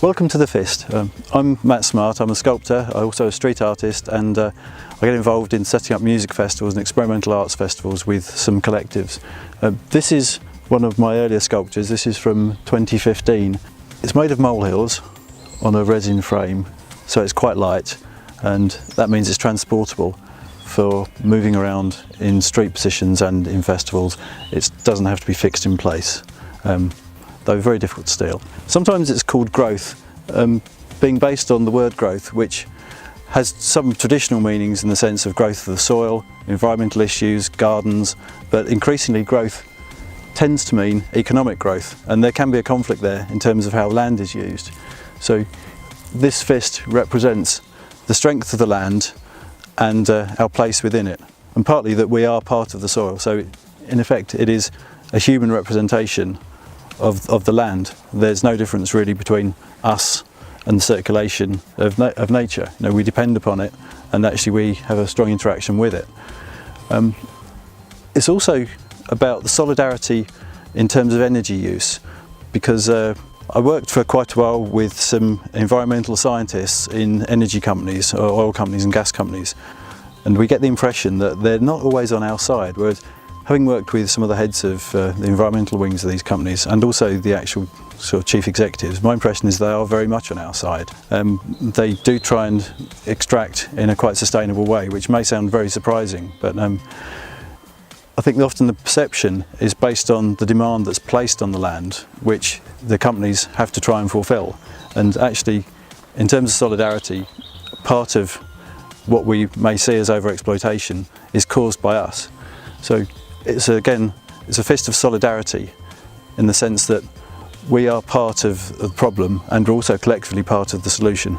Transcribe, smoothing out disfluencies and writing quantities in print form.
Welcome to The Fist. I'm Matt Smart, I'm a sculptor, I'm also a street artist, and I get involved in setting up music festivals and experimental arts festivals with some collectives. This is one of my earlier sculptures. This is from 2015. It's made of molehills on a resin frame, so it's quite light, and that means it's transportable for moving around in street positions and in festivals. It doesn't have to be fixed in place, though very difficult to steal. Sometimes it's called growth, being based on the word growth, which has some traditional meanings in the sense of growth of the soil, environmental issues, gardens, but increasingly growth tends to mean economic growth, and there can be a conflict there in terms of how land is used. So this fist represents the strength of the land and our place within it, and partly that we are part of the soil. So in effect it is a human representation of the land. There's no difference really between us and the circulation of nature. You know, we depend upon it, and actually we have a strong interaction with it. It's also about the solidarity in terms of energy use, because I worked for quite a while with some environmental scientists in energy companies, or oil companies and gas companies, and we get the impression that they're not always on our side, whereas having worked with some of the heads of the environmental wings of these companies and also the actual sort of chief executives, my impression is they are very much on our side. They do try and extract in a quite sustainable way, which may sound very surprising, but I think often the perception is based on the demand that's placed on the land, which the companies have to try and fulfil. And actually, in terms of solidarity, part of what we may see as overexploitation is caused by us. So it's a fist of solidarity, in the sense that we are part of the problem and we're also collectively part of the solution.